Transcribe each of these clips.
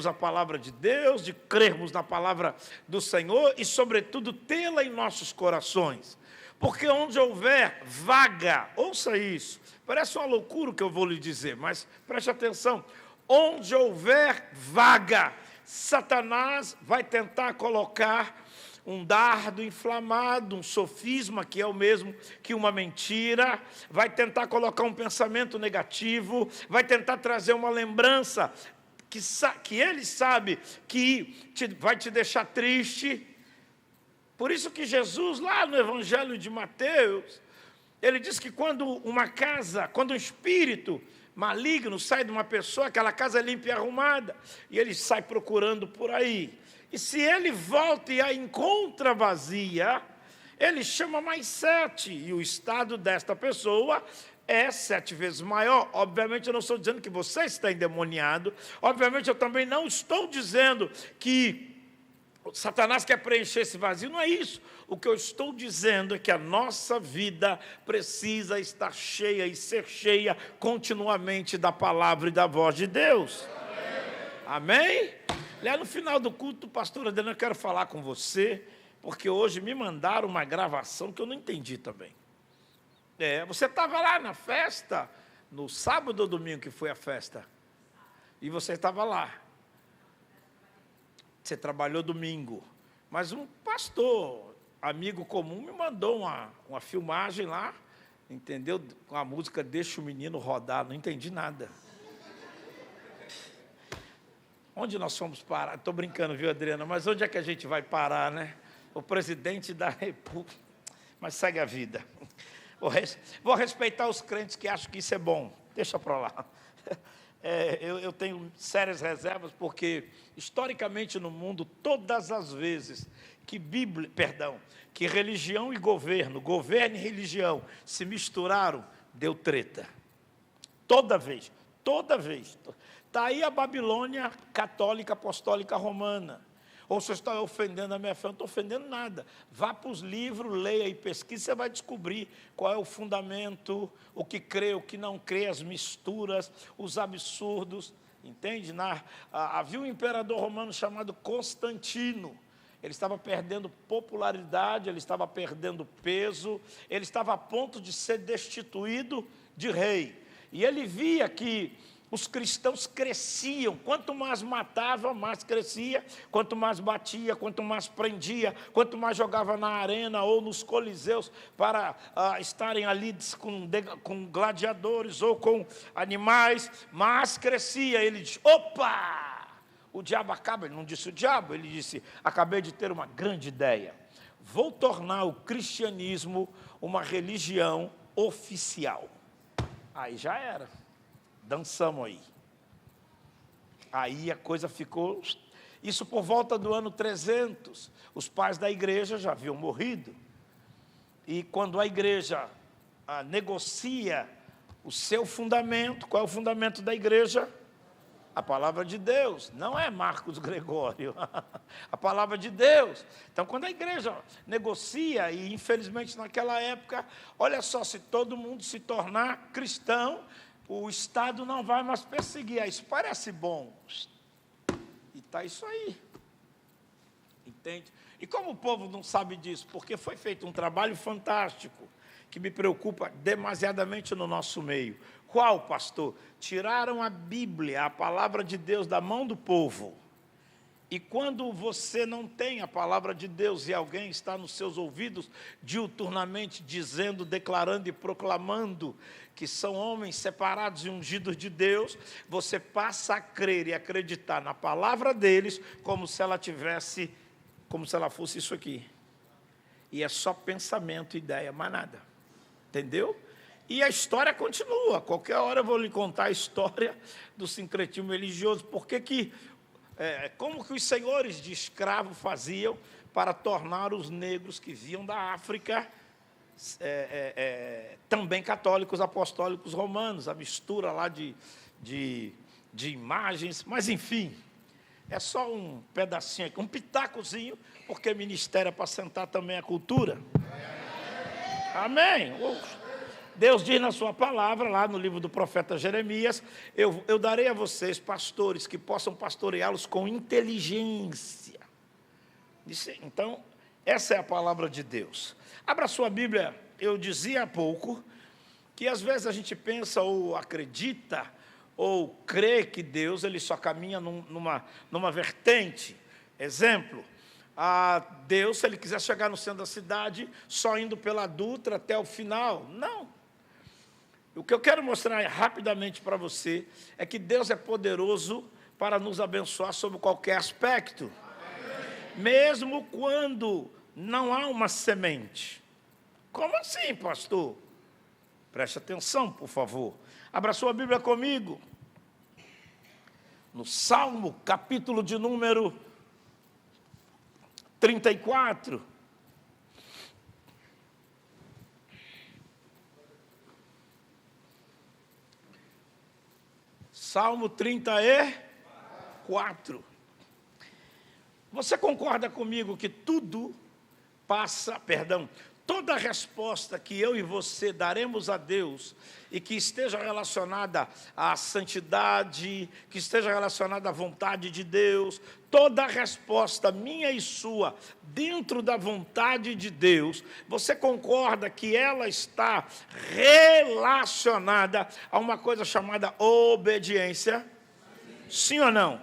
a palavra de Deus, de crermos na palavra do Senhor e, sobretudo, tê-la em nossos corações. Porque onde houver vaga, ouça isso, parece uma loucura o que eu vou lhe dizer, mas preste atenção, onde houver vaga, Satanás vai tentar colocar um dardo inflamado, um sofisma, que é o mesmo que uma mentira, vai tentar colocar um pensamento negativo, vai tentar trazer uma lembrança que ele sabe que vai te deixar triste. Por isso que Jesus, lá no Evangelho de Mateus, ele diz que quando um espírito maligno sai de uma pessoa, aquela casa é limpa e arrumada, e ele sai procurando por aí. E se ele volta e a encontra vazia, ele chama mais 7, e o estado desta pessoa é 7 vezes maior. Obviamente eu não estou dizendo que você está endemoniado, obviamente eu também não estou dizendo que Satanás quer preencher esse vazio, não é isso. O que eu estou dizendo é que a nossa vida precisa estar cheia e ser cheia continuamente da palavra e da voz de Deus. Amém? Lá no final do culto, pastor Adriano, eu quero falar com você, porque hoje me mandaram uma gravação que eu não entendi também. Você estava lá na festa, no sábado ou domingo que foi a festa, e você estava lá. Você trabalhou domingo, mas um pastor, amigo comum, me mandou uma filmagem lá, entendeu? Com a música Deixa o Menino Rodar, não entendi nada. Onde nós fomos parar? Estou brincando, viu, Adriana? Mas onde é que a gente vai parar, né? O presidente da República. Mas segue a vida. Vou respeitar os crentes que acham que isso é bom. Deixa para lá. Eu tenho sérias reservas, porque, historicamente no mundo, todas as vezes que religião e governo e religião se misturaram, deu treta. Toda vez. Está aí a Babilônia católica, apostólica, romana. Ou você está ofendendo a minha fé? Eu não estou ofendendo nada. Vá para os livros, leia e pesquise, você vai descobrir qual é o fundamento, o que crê, o que não crê, as misturas, os absurdos. Entende? Havia um imperador romano chamado Constantino. Ele estava perdendo popularidade, ele estava perdendo peso, ele estava a ponto de ser destituído de rei. E ele via que os cristãos cresciam, quanto mais matava, mais crescia, quanto mais batia, quanto mais prendia, quanto mais jogava na arena ou nos coliseus para estarem ali com gladiadores ou com animais, mais crescia. Ele disse, opa, o diabo acaba, ele não disse o diabo, ele disse, acabei de ter uma grande ideia, vou tornar o cristianismo uma religião oficial. Aí já era. Dançamos aí. Aí a coisa ficou... Isso por volta do ano 300. Os pais da igreja já haviam morrido. E quando a igreja negocia o seu fundamento, qual é o fundamento da igreja? A palavra de Deus. Não é Marcos Gregório. A palavra de Deus. Então, quando a igreja negocia, e infelizmente naquela época, olha só, se todo mundo se tornar cristão, o Estado não vai mais perseguir. Isso parece bom. E está isso aí. Entende? E como o povo não sabe disso? Porque foi feito um trabalho fantástico, que me preocupa demasiadamente no nosso meio. Qual, pastor? Tiraram a Bíblia, a palavra de Deus, da mão do povo. E quando você não tem a palavra de Deus e alguém está nos seus ouvidos diuturnamente dizendo, declarando e proclamando que são homens separados e ungidos de Deus, você passa a crer e acreditar na palavra deles como se ela fosse isso aqui. E é só pensamento, ideia, mais nada. Entendeu? E a história continua. Qualquer hora eu vou lhe contar a história do sincretismo religioso. Como que os senhores de escravo faziam para tornar os negros que vinham da África também católicos, apostólicos, romanos, a mistura lá de imagens, mas enfim, é só um pedacinho aqui, um pitacozinho, porque ministério é para sentar também a cultura. Amém? Deus diz na sua palavra, lá no livro do profeta Jeremias, eu darei a vocês pastores que possam pastoreá-los com inteligência. Então, essa é a palavra de Deus. Abra sua Bíblia. Eu dizia há pouco que às vezes a gente pensa ou acredita ou crê que Deus ele só caminha numa vertente. Exemplo, Deus, se ele quiser chegar no centro da cidade, só indo pela Dutra até o final. Não. O que eu quero mostrar rapidamente para você é que Deus é poderoso para nos abençoar sob qualquer aspecto. Mesmo quando não há uma semente. Como assim, pastor? Preste atenção, por favor. Abra sua Bíblia comigo. No Salmo, capítulo de número 34. Salmo 34. Você concorda comigo que toda resposta que eu e você daremos a Deus e que esteja relacionada à santidade, que esteja relacionada à vontade de Deus, toda resposta minha e sua dentro da vontade de Deus, você concorda que ela está relacionada a uma coisa chamada obediência? Sim ou não?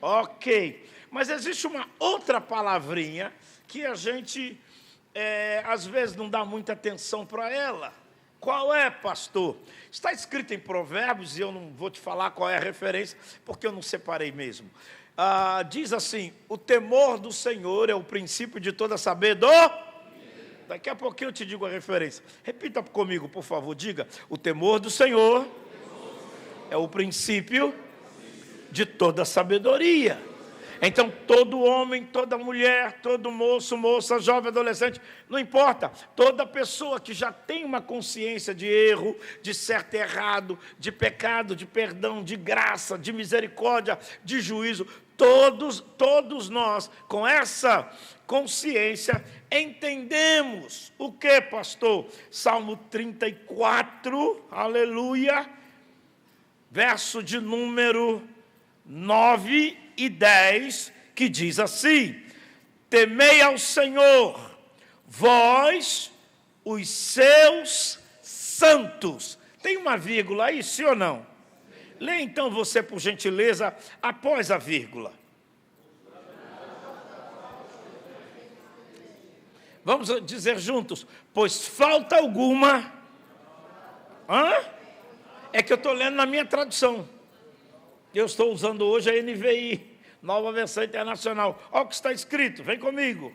Ok. Mas existe uma outra palavrinha que a gente, às vezes, não dá muita atenção para ela. Qual é, pastor? Está escrito em Provérbios, e eu não vou te falar qual é a referência, porque eu não separei mesmo. Diz assim, o temor do Senhor é o princípio de toda sabedoria. Daqui a pouquinho eu te digo a referência. Repita comigo, por favor, diga. O temor do Senhor é o princípio de toda sabedoria. Então, todo homem, toda mulher, todo moço, moça, jovem, adolescente, não importa, toda pessoa que já tem uma consciência de erro, de certo e errado, de pecado, de perdão, de graça, de misericórdia, de juízo, todos nós, com essa consciência, entendemos o que, pastor? Salmo 34, aleluia, verso de número 9 e 10, que diz assim: temei ao Senhor, vós, os seus santos. Tem uma vírgula aí, sim ou não? Lê então você, por gentileza, após a vírgula. Vamos dizer juntos, pois falta alguma. É que eu estou lendo na minha tradução. Eu estou usando hoje a NVI, Nova Versão Internacional. Olha o que está escrito, vem comigo.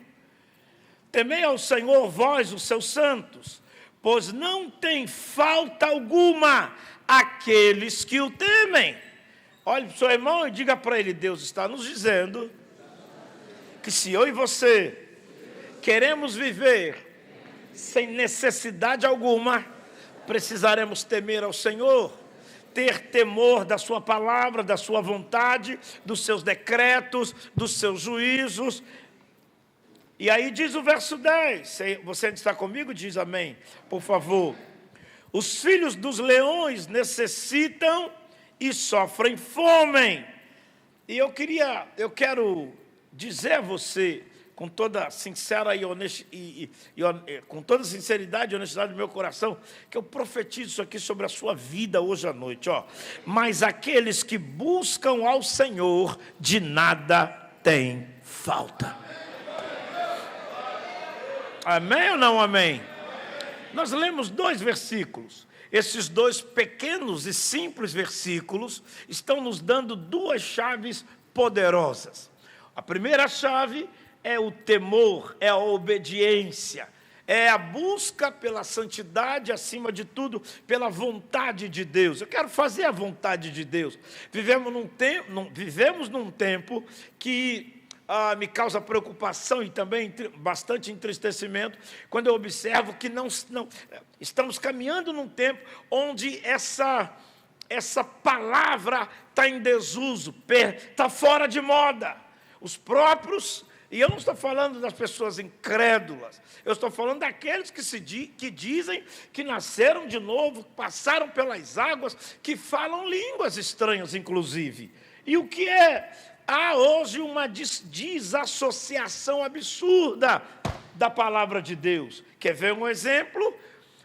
Temei ao Senhor, vós, os seus santos, pois não tem falta alguma aqueles que o temem. Olhe para o seu irmão e diga para ele, Deus está nos dizendo que se eu e você queremos viver sem necessidade alguma, precisaremos temer ao Senhor, ter temor da sua palavra, da sua vontade, dos seus decretos, dos seus juízos. E aí diz o verso 10, você está comigo? Diz amém, por favor. Os filhos dos leões necessitam e sofrem fome. E eu quero dizer a você, com toda com toda sinceridade e honestidade do meu coração, que eu profetizo isso aqui sobre a sua vida hoje à noite. Mas aqueles que buscam ao Senhor, de nada tem falta. Amém ou não amém? Nós lemos 2 versículos. Esses 2 pequenos e simples versículos estão nos dando 2 chaves poderosas. A primeira chave é o temor, é a obediência, é a busca pela santidade, acima de tudo, pela vontade de Deus. Eu quero fazer a vontade de Deus. Vivemos num tempo que me causa preocupação e também bastante entristecimento, quando eu observo que não estamos caminhando num tempo onde essa palavra está em desuso, está fora de moda. Os próprios E eu não estou falando das pessoas incrédulas, eu estou falando daqueles que dizem que nasceram de novo, passaram pelas águas, que falam línguas estranhas, inclusive. E o que é? Há hoje uma desassociação absurda da palavra de Deus. Quer ver um exemplo?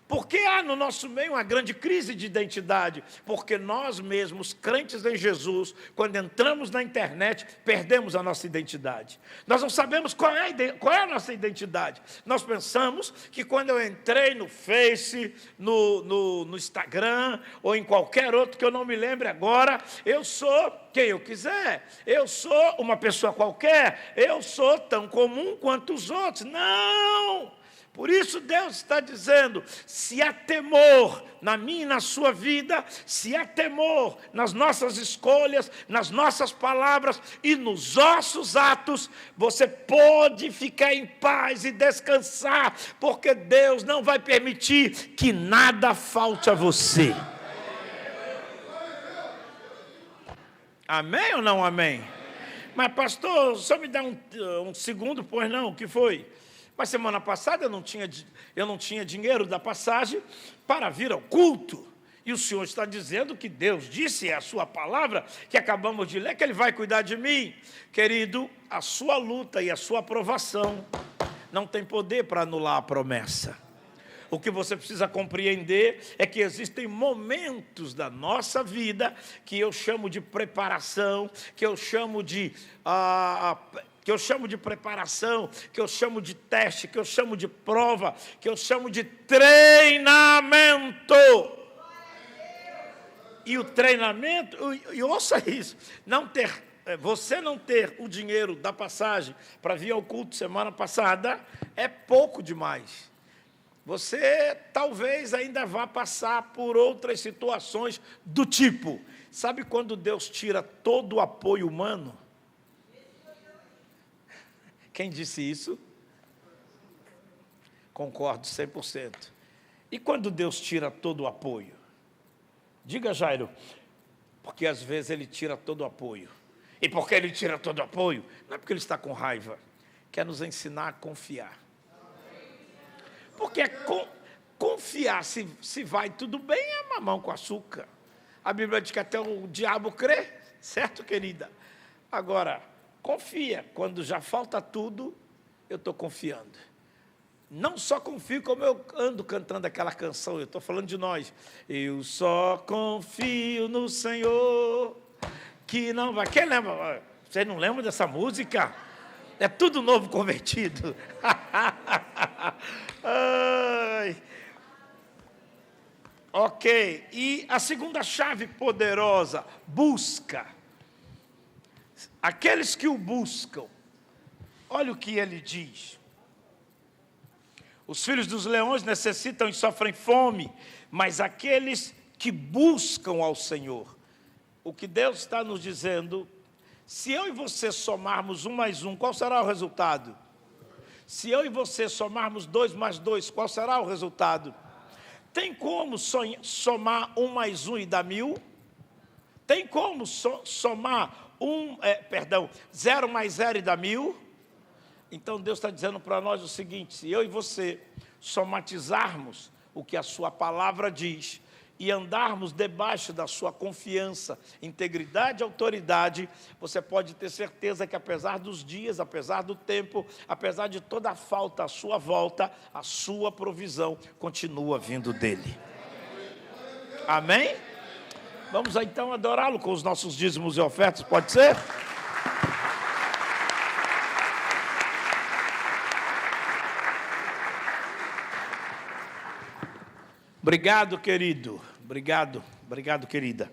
Porque há no nosso meio uma grande crise de identidade, porque nós mesmos, crentes em Jesus, quando entramos na internet, perdemos a nossa identidade. Nós não sabemos qual é a nossa identidade. Nós pensamos que quando eu entrei no Face, no Instagram, ou em qualquer outro que eu não me lembre agora, eu sou quem eu quiser, eu sou uma pessoa qualquer, eu sou tão comum quanto os outros. Não! Por isso Deus está dizendo, se há temor na minha e na sua vida, se há temor nas nossas escolhas, nas nossas palavras e nos nossos atos, você pode ficar em paz e descansar, porque Deus não vai permitir que nada falte a você. Amém ou não amém? Mas pastor, só me dá um segundo, pois não, o que foi? Mas semana passada eu não tinha dinheiro da passagem para vir ao culto. E o Senhor está dizendo que Deus disse, é a sua palavra, que acabamos de ler, que Ele vai cuidar de mim. Querido, a sua luta e a sua aprovação não tem poder para anular a promessa. O que você precisa compreender é que existem momentos da nossa vida que eu chamo de preparação, que eu chamo de preparação, que eu chamo de teste, que eu chamo de prova, que eu chamo de treinamento. E o treinamento, e ouça isso, você não ter o dinheiro da passagem para vir ao culto semana passada é pouco demais. Você talvez ainda vá passar por outras situações do tipo, sabe quando Deus tira todo o apoio humano? Quem disse isso? Concordo 100%. E quando Deus tira todo o apoio? Diga, Jairo, porque às vezes Ele tira todo o apoio. E porque Ele tira todo o apoio? Não é porque Ele está com raiva. Quer nos ensinar a confiar. Porque confiar, se vai tudo bem, é mamão com açúcar. A Bíblia diz que até o diabo crê, certo, querida? Agora, confia, quando já falta tudo, eu estou confiando. Não só confio, como eu ando cantando aquela canção, eu estou falando de nós. Eu só confio no Senhor, que não vai... Quem lembra? Você não lembra dessa música? É tudo novo convertido. Ai. Ok, e a segunda chave poderosa, busca. Aqueles que o buscam, olha o que ele diz. Os filhos dos leões necessitam e sofrem fome, mas aqueles que buscam ao Senhor, o que Deus está nos dizendo, se eu e você somarmos 1 mais 1, qual será o resultado? Se eu e você somarmos 2 mais 2, qual será o resultado? Tem como somar 1 mais 1 e dar 1000? Tem como somar 0 mais 0 e dar 1000? Então Deus está dizendo para nós o seguinte, se eu e você somatizarmos o que a sua palavra diz e andarmos debaixo da sua confiança, integridade e autoridade, você pode ter certeza que apesar dos dias, apesar do tempo, apesar de toda a falta à sua volta, a sua provisão continua vindo dele. Amém? Vamos então adorá-lo com os nossos dízimos e ofertas, pode ser? Obrigado, querido. Obrigado, querida.